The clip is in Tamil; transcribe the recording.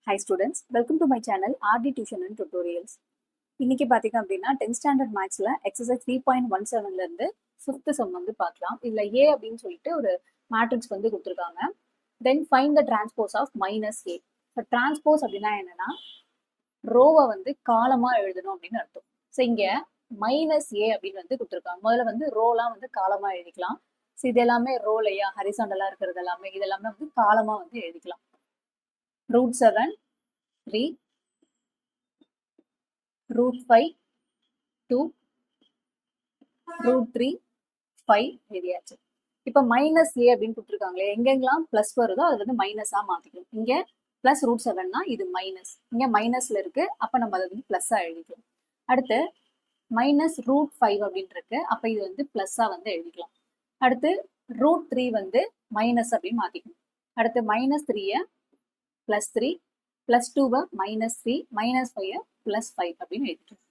Hi students, welcome to my channel RD Tuition and Tutorials. இன்னைக்கு பாத்தீங்க அப்படின்னா 10th ஸ்டாண்டர்ட் மேக்ஸ்ல எக்ஸசைஸ் 3.17ல இருந்து 5th சம் வந்து பார்க்கலாம். இதுல A அப்படின்னு சொல்லிட்டு ஒரு மேட்ரிக்ஸ் வந்து கொடுத்துருக்காங்க. Then find the transpose of minus A. இப்போ டிரான்ஸ்போஸ் அப்படின்னா என்னன்னா ரோவை வந்து காலமா எழுதணும் அப்படின்னு அர்த்தம். ஸோ இங்க மைனஸ் ஏ அப்படின்னு வந்து கொடுத்துருக்காங்க. முதல்ல வந்து ரோலாம் வந்து காலமா எழுதிக்கலாம். ஸோ இது எல்லாமே ரோலையா ஹரிசாண்டலா இருக்கிறது எல்லாமே இதெல்லாமே வந்து காலமா வந்து எழுதிக்கலாம். ரூட் 7 3 root 5 2 root 3 5 எழுதியாச்சு. இப்போ மைனஸ் ஏ அப்படின்னு கொடுத்துருக்காங்களே எங்கெங்கெல்லாம் பிளஸ் வருதோ அது வந்து மைனஸா மாத்திக்கணும். இங்க பிளஸ் ரூட் 7னா இது மைனஸ், இங்க மைனஸ்ல இருக்கு, அப்ப நம்ம அதை வந்து பிளஸ்ஸா எழுதிக்கலாம். அடுத்து மைனஸ் ரூட் 5 அப்படின்னு இருக்கு, அப்ப இது வந்து பிளஸ்ஸா வந்து எழுதிக்கலாம். அடுத்து ரூட் 3 வந்து மைனஸ் அப்படின்னு மாத்திக்கணும். அடுத்து minus 3 plus 3 plus 2 minus 3 minus 5 plus 5 அப்படின்னு எழுதிக்கலாம்.